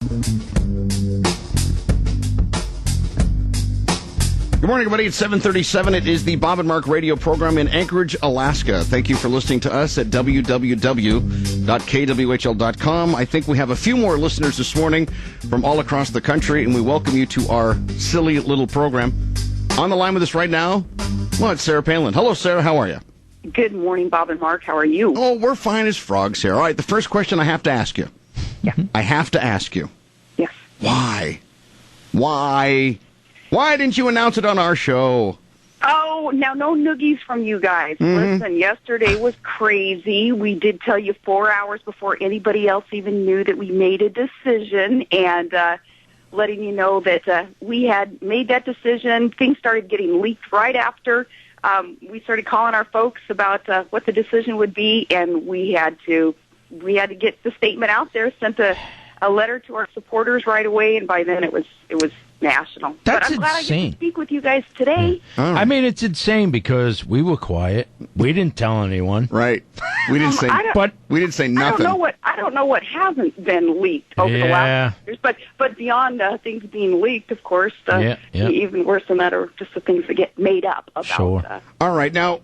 Good morning, everybody. It's 7:37. It is the Bob and Mark radio program in Anchorage, Alaska. Thank you for listening to us at www.kwhl.com. I think we have a few more listeners this morning from all across the country, and we welcome you to our silly little program. On the line with us right now, well, it's Sarah Palin. Hello, Sarah. How are you? Good morning, Bob and Mark. How are you? Oh, we're fine as frogs here. All right, the first question I have to ask you. Yeah. I have to ask you. Yes. Why? Why didn't you announce it on our show? Oh, now no noogies from you guys. Listen, yesterday was crazy. We did tell you 4 hours before anybody else even knew that we made a decision, and letting you know that we had made that decision. Things started getting leaked right after. We started calling our folks about what the decision would be, and we had to get the statement out there, sent a letter to our supporters right away, and by then it was national. That's but I'm glad insane. I get to speak with you guys today. Yeah. I mean, it's insane because we were quiet. We didn't tell anyone. Right. We didn't say, but we didn't say nothing. I don't know what hasn't been leaked over the last years, but beyond things being leaked, of course, even worse than that are just the things that get made up about. Sure. All right. Now,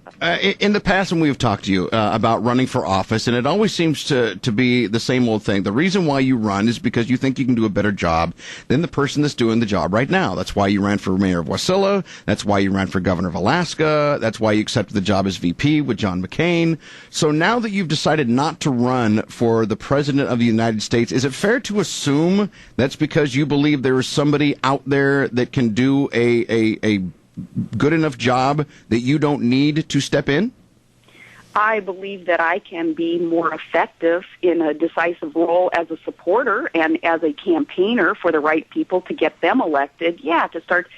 in the past, when we've talked to you about running for office, and it always seems to be the same old thing. The reason why you run is because you think you can do a better job than the person that's doing the job right now. That's why you ran for mayor of Wasilla. That's why you ran for governor of Alaska. That's why you accepted the job as VP with John McCain. So now that you've decided not to run for the president of the United States, is it fair to assume that's because you believe there is somebody out there that can do a good enough job that you don't need to step in? I believe that I can be more effective in a decisive role as a supporter and as a campaigner for the right people to get them elected, to start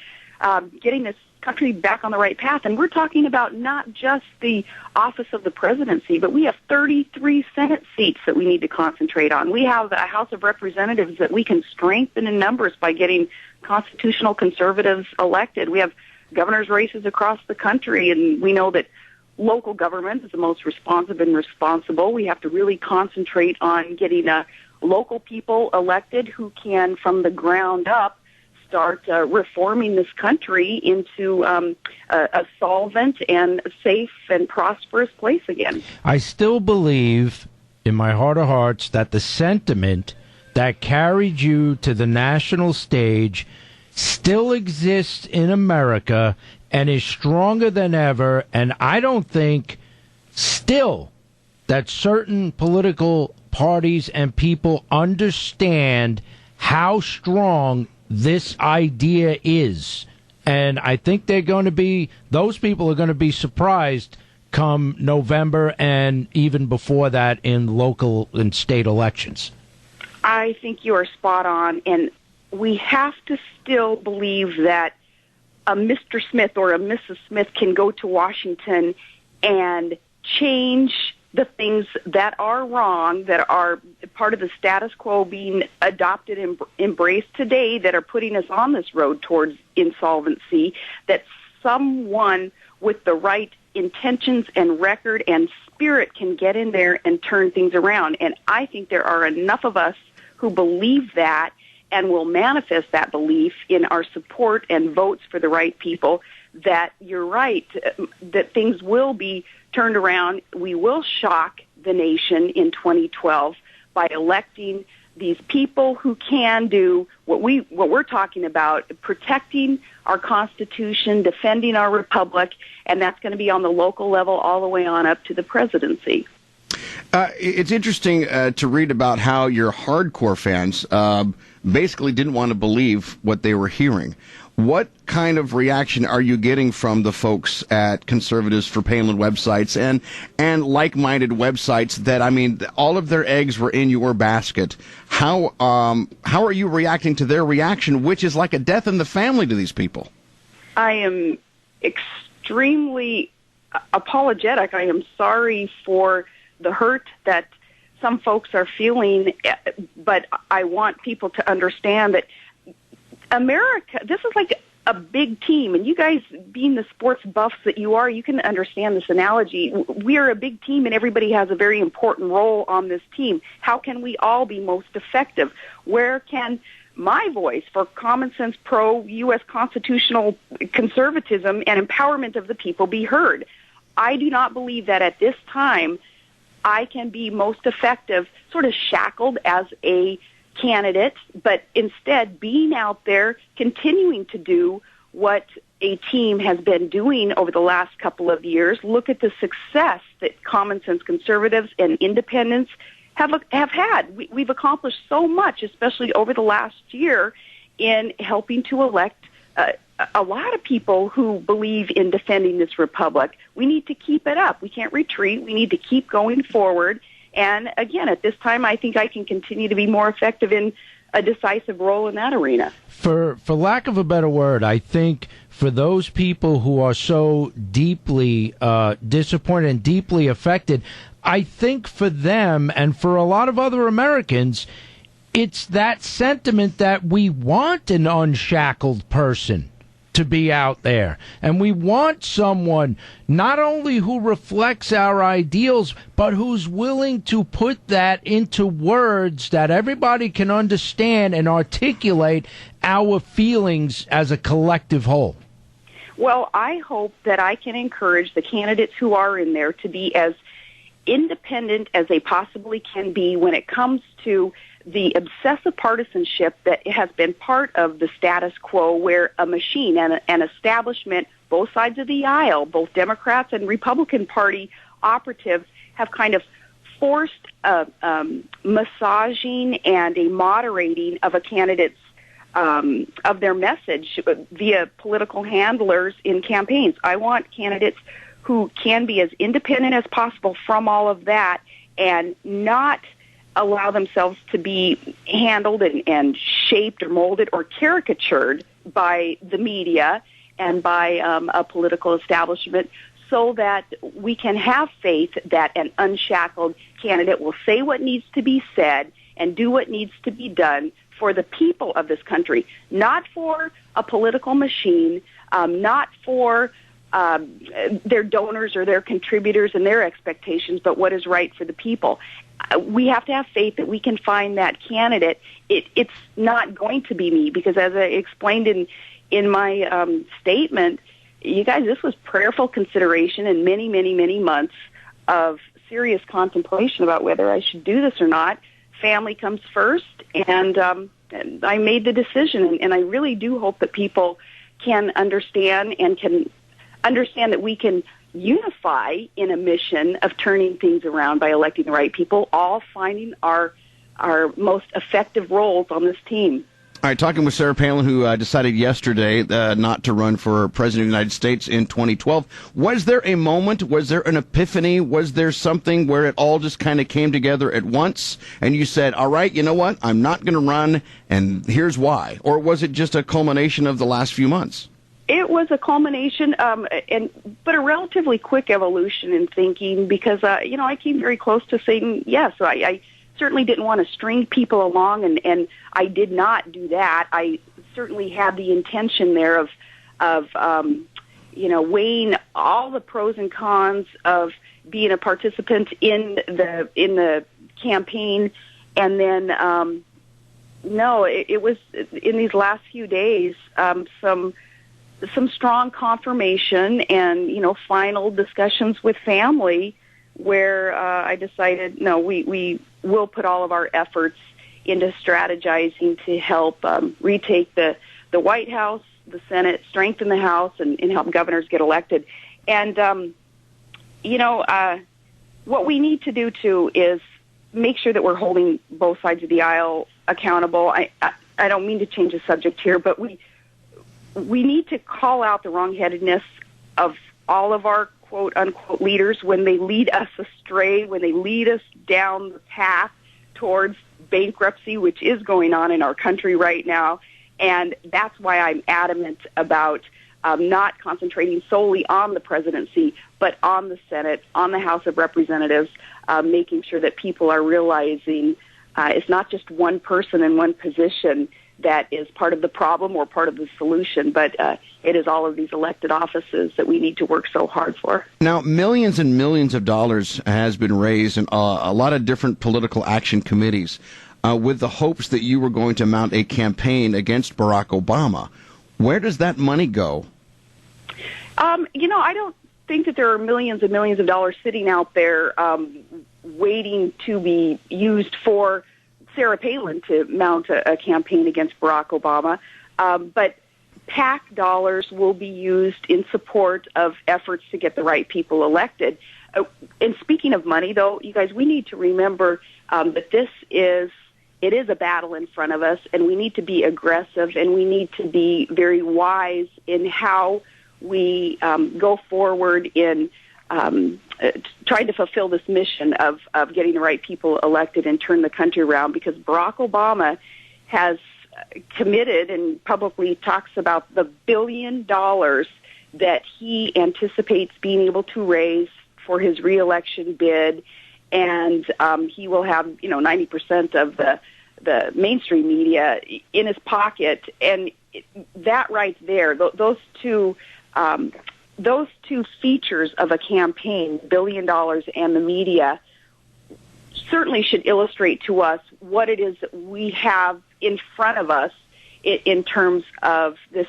getting this country back on the right path. And we're talking about not just the office of the presidency, but we have 33 Senate seats that we need to concentrate on. We have a House of Representatives that we can strengthen in numbers by getting constitutional conservatives elected. We have governor's races across the country, and we know that local government is the most responsive and responsible. We have to really concentrate on getting local people elected who can, from the ground up, start reforming this country into a solvent and safe and prosperous place again. I still believe, in my heart of hearts, that the sentiment that carried you to the national stage still exists in America and is stronger than ever, and I don't think still that certain political parties and people understand how strong this idea is. And I think those people are going to be surprised come November and even before that in local and state elections. I think you are spot on, and we have to still believe that a Mr. Smith or a Mrs. Smith can go to Washington and change the things that are wrong, that are part of the status quo being adopted and embraced today, that are putting us on this road towards insolvency, that someone with the right intentions and record and spirit can get in there and turn things around. And I think there are enough of us who believe that and will manifest that belief in our support and votes for the right people, that you're right, that things will be turned around. We will shock the nation in 2012 by electing these people who can do what we're talking about, protecting our Constitution, defending our republic, and that's going to be on the local level all the way on up to the presidency. It's interesting to read about how your hardcore fans basically didn't want to believe what they were hearing. What kind of reaction are you getting from the folks at Conservatives for Palin websites and like-minded websites that, I mean, all of their eggs were in your basket? How are you reacting to their reaction, which is like a death in the family to these people? I am extremely apologetic. I am sorry for the hurt that some folks are feeling, but I want people to understand that America, this is like a big team, and you guys, being the sports buffs that you are, you can understand this analogy. We are a big team, and everybody has a very important role on this team. How can we all be most effective? Where can my voice for common sense, pro-U.S. constitutional conservatism and empowerment of the people be heard? I do not believe that at this time I can be most effective, sort of shackled as a candidate, but instead being out there, continuing to do what a team has been doing over the last couple of years. Look at the success that common sense conservatives and independents have had. We've accomplished so much, especially over the last year, in helping to elect a lot of people who believe in defending this republic. We need to keep it up. We can't retreat. We need to keep going forward. And again, at this time, I think I can continue to be more effective in a decisive role in that arena. For lack of a better word, I think for those people who are so deeply disappointed and deeply affected, I think for them and for a lot of other Americans, it's that sentiment that we want an unshackled person to be out there. And we want someone not only who reflects our ideals, but who's willing to put that into words that everybody can understand and articulate our feelings as a collective whole. Well, I hope that I can encourage the candidates who are in there to be as independent as they possibly can be when it comes to the obsessive partisanship that has been part of the status quo, where a machine and an establishment, both sides of the aisle, both Democrats and Republican Party operatives, have kind of forced a massaging and a moderating of a candidate's of their message via political handlers in campaigns. I want candidates who can be as independent as possible from all of that and not allow themselves to be handled and shaped or molded or caricatured by the media and by a political establishment, so that we can have faith that an unshackled candidate will say what needs to be said and do what needs to be done for the people of this country, not for a political machine, not for their donors or their contributors and their expectations, but what is right for the people. We have to have faith that we can find that candidate. It's not going to be me, because as I explained in my statement, you guys, this was prayerful consideration and many, many, many months of serious contemplation about whether I should do this or not. Family comes first, and I made the decision, and I really do hope that people can understand that we can unify in a mission of turning things around by electing the right people, all finding our most effective roles on this team. All right, talking with Sarah Palin, who decided yesterday not to run for President of the United States in 2012. Was there a moment, was there an epiphany, was there something where it all just kind of came together at once and you said, all right, you know what, I'm not going to run and here's why? Or was it just a culmination of the last few months? It was a culmination, but a relatively quick evolution in thinking, because, I came very close to saying yes. I certainly didn't want to string people along, and I did not do that. I certainly had the intention there of weighing all the pros and cons of being a participant in the campaign, and then it was in these last few days some strong confirmation and final discussions with family where I decided, no, we will put all of our efforts into strategizing to help retake the White House, the Senate, strengthen the House, and help governors get elected. And, what we need to do, too, is make sure that we're holding both sides of the aisle accountable. I don't mean to change the subject here, but we need to call out the wrongheadedness of all of our quote-unquote leaders when they lead us astray, when they lead us down the path towards bankruptcy, which is going on in our country right now. And that's why I'm adamant about not concentrating solely on the presidency, but on the Senate, on the House of Representatives, making sure that people are realizing it's not just one person in one position that is part of the problem or part of the solution, but it is all of these elected offices that we need to work so hard for. Now, millions and millions of dollars has been raised in a lot of different political action committees with the hopes that you were going to mount a campaign against Barack Obama. Where does that money go? I don't think that there are millions and millions of dollars sitting out there waiting to be used for Sarah Palin to mount a campaign against Barack Obama. But PAC dollars will be used in support of efforts to get the right people elected. And speaking of money, though, you guys, we need to remember that it is a battle in front of us, and we need to be aggressive, and we need to be very wise in how we go forward in trying to fulfill this mission of getting the right people elected and turn the country around, because Barack Obama has committed and publicly talks about the $1 billion that he anticipates being able to raise for his reelection bid, and he will have 90% of the mainstream media in his pocket, and that right there, those two features of a campaign, $1 billion and the media, certainly should illustrate to us what it is that we have in front of us in terms of this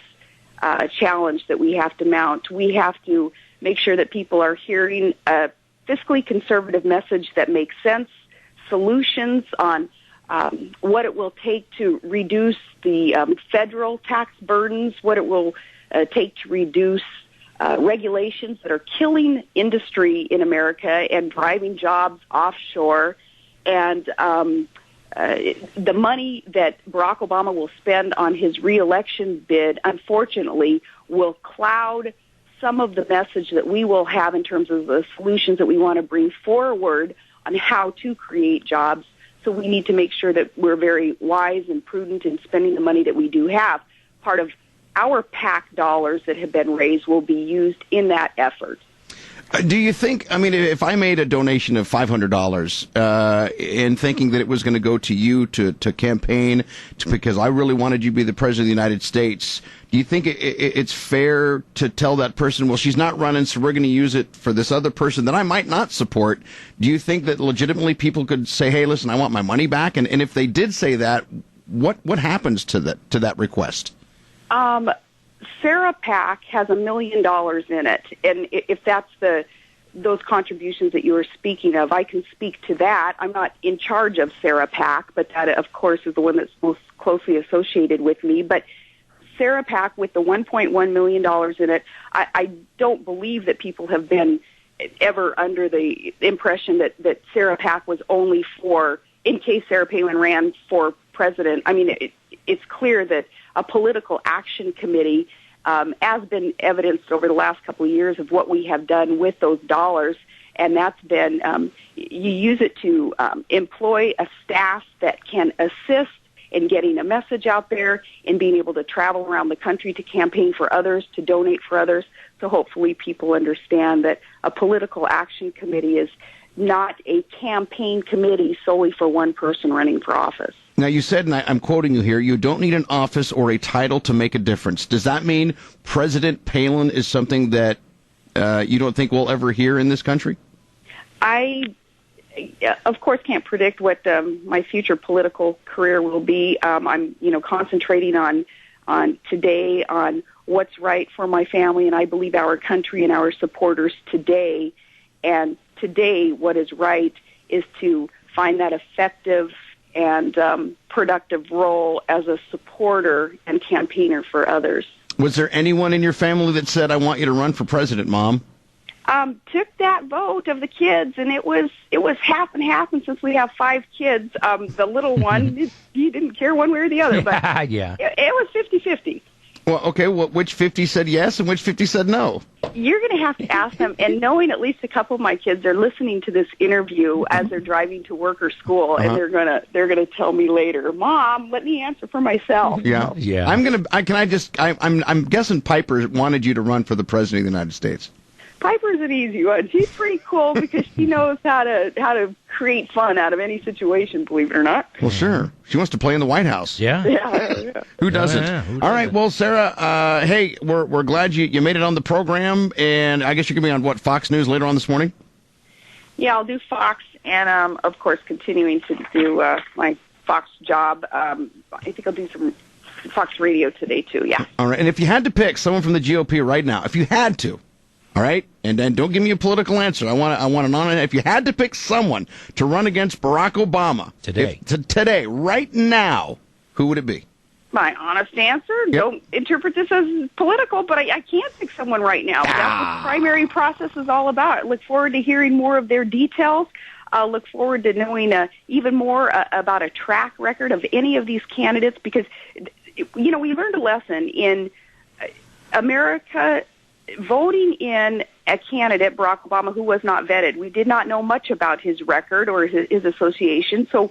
challenge that we have to mount. We have to make sure that people are hearing a fiscally conservative message that makes sense, solutions on what it will take to reduce the federal tax burdens, what it will take to reduce regulations that are killing industry in America and driving jobs offshore, and the money that Barack Obama will spend on his reelection bid, unfortunately, will cloud some of the message that we will have in terms of the solutions that we want to bring forward on how to create jobs. So we need to make sure that we're very wise and prudent in spending the money that we do have. Part of our PAC dollars that have been raised will be used in that effort. Do you think, if I made a donation of $500 and thinking that it was going to go to you to campaign because I really wanted you to be the President of the United States, do you think it's fair to tell that person, well, she's not running, so we're going to use it for this other person that I might not support? Do you think that legitimately people could say, hey, listen, I want my money back? And if they did say that, what happens to that request? Sarah PAC has $1 million in it, and if that's those contributions that you were speaking of, I can speak to that. I'm not in charge of Sarah PAC, but that, of course, is the one that's most closely associated with me. But Sarah PAC, with the $1.1 million in it, I don't believe that people have been ever under the impression that Sarah PAC was only for, in case Sarah Palin ran for president. It's clear that a political action committee has been evidenced over the last couple of years of what we have done with those dollars, and that's been you use it to employ a staff that can assist in getting a message out there, in being able to travel around the country to campaign for others, to donate for others. So hopefully people understand that a political action committee is not a campaign committee solely for one person running for office. Now, you said, and I'm quoting you here, you don't need an office or a title to make a difference. Does that mean President Palin is something that you don't think we'll ever hear in this country? I, of course, can't predict what my future political career will be. I'm, concentrating on today, on what's right for my family, and I believe our country and our supporters today. And today, what is right is to find that effective and productive role as a supporter and campaigner for others. Was there anyone in your family that said, I want you to run for president, Mom? Took that vote of the kids, and it was half and half, and since we have 5 kids, the little one, he didn't care one way or the other, but yeah. it was 50-50. Well, okay, which 50 said yes and which 50 said no? You're going to have to ask them, and knowing at least a couple of my kids are listening to this interview as they're driving to work or school, and they're gonna tell me later, Mom, let me answer for myself. Yeah. I'm guessing Piper wanted you to run for the President of the United States. Piper's an easy one. She's pretty cool because she knows how to create fun out of any situation, believe it or not. Well, sure. She wants to play in the White House. Yeah. Yeah. Who doesn't? All right. Well, Sarah, hey, we're glad you made it on the program, and I guess you're going to be on, Fox News later on this morning? Yeah, I'll do Fox, and, of course, continuing to do my Fox job. I think I'll do some Fox Radio today, too, yeah. All right. And if you had to pick someone from the GOP right now, if you had to, all right, and then don't give me a political answer. I want an honest. If you had to pick someone to run against Barack Obama today, right now, who would it be? My honest answer, Don't interpret this as political, but I can't pick someone right now. That's what the primary process is all about. I look forward to hearing more of their details. I look forward to knowing even more about a track record of any of these candidates because, we learned a lesson in America voting in a candidate, Barack Obama, who was not vetted. We did not know much about his record or his association, so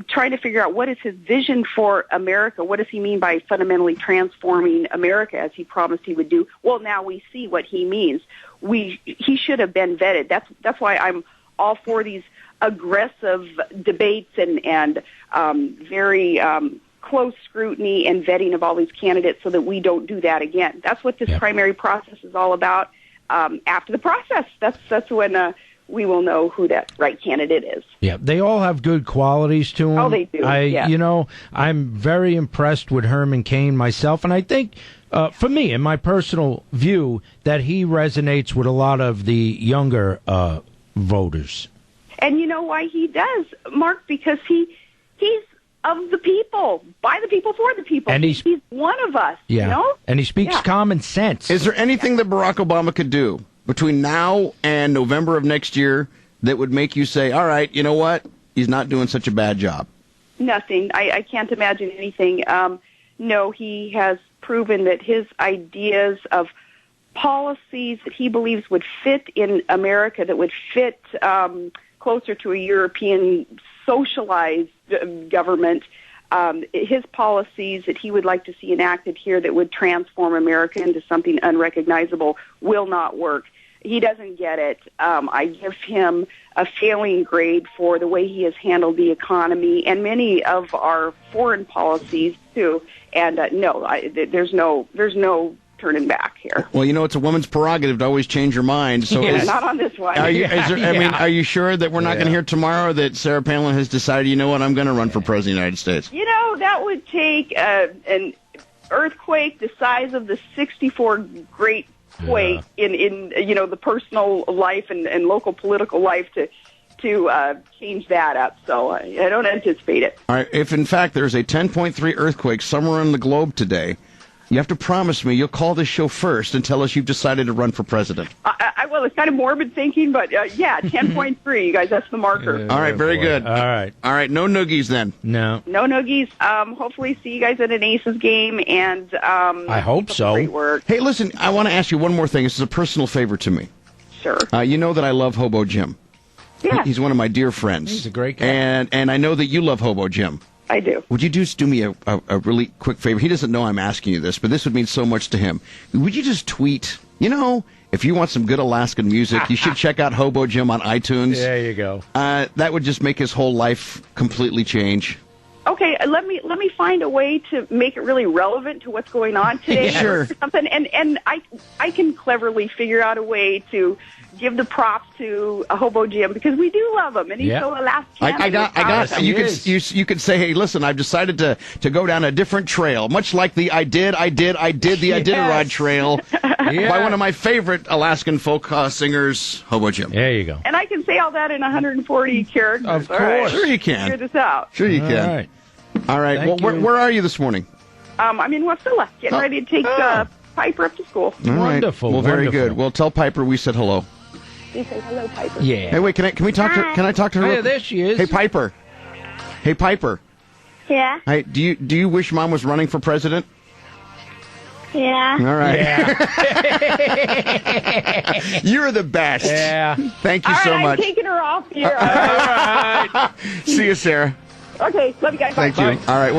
trying to figure out what is his vision for America, what does he mean by fundamentally transforming America as he promised he would do. Well, now we see what he means. He should have been vetted. That's why I'm all for these aggressive debates and very close scrutiny and vetting of all these candidates so that we don't do that again. That's what this primary process is all about. After the process, that's when we will know who that right candidate is. Yeah, they all have good qualities to them. Oh, they do. I'm very impressed with Herman Cain myself, and I think, for me, in my personal view, that he resonates with a lot of the younger voters. And you know why he does, Mark? Because he's of the people, by the people, for the people. And he's one of us, And he speaks common sense. Is there anything that Barack Obama could do between now and November of next year that would make you say, all right, you know what? He's not doing such a bad job? Nothing. I can't imagine anything. No, he has proven that his ideas of policies that he believes would fit in America, that would fit closer to a European socialized government, his policies that he would like to see enacted here that would transform America into something unrecognizable will not work. He doesn't get it. I give him a failing grade for the way he has handled the economy and many of our foreign policies too. And there's no turning back here. Well, it's a woman's prerogative to always change your mind. So not on this one. Are you sure that we're not going to hear tomorrow that Sarah Palin has decided, you know what, I'm going to run for president of the United States? That would take an earthquake the size of the 64 Great Quake in the personal life and local political life to change that up. So I don't anticipate it. All right. If, in fact, there's a 10.3 earthquake somewhere in the globe today, you have to promise me you'll call this show first and tell us you've decided to run for president. Well, it's kind of morbid thinking, but 10.3, you guys, that's the marker. All right, very good. All right, no noogies then. No noogies. Hopefully see you guys at an Aces game, and I hope so. Great work. Hey, listen, I want to ask you one more thing. This is a personal favor to me. Sure. You know that I love Hobo Jim. Yeah. He's one of my dear friends. He's a great guy. And I know that you love Hobo Jim. I do. Would you just do me a really quick favor? He doesn't know I'm asking you this, but this would mean so much to him. Would you just tweet, if you want some good Alaskan music, you should check out Hobo Jim on iTunes. There you go. That would just make his whole life completely change. Okay, let me find a way to make it really relevant to what's going on today. Sure. Or something, and I can cleverly figure out a way to give the props to a Hobo Jim because we do love him, and he's so Alaskan. I got. You could say, hey, listen, I've decided to go down a different trail, much like the I did the Iditarod trail by one of my favorite Alaskan folk singers, Hobo Jim. There you go. And I can say all that in 140 characters. Of course. All right. Sure you can. Figure this out. Sure you can. All right. All right. Well, where are you this morning? I'm in Wasilla, getting ready to take Piper up to school. All right. Wonderful. Well, very wonderful. good. Well, tell Piper we said hello. You say hello, Piper. Yeah. Hey, wait. Can we talk to? Can I talk to her? Oh, yeah, there she is. Hey, Piper. Hey, Piper. Yeah. Hey, do you wish Mom was running for president? Yeah. All right. Yeah. You're the best. Yeah. Thank you All right, so much. I'm taking her off here. All right. See you, Sarah. Okay, love you guys. Thank Bye. you. All right.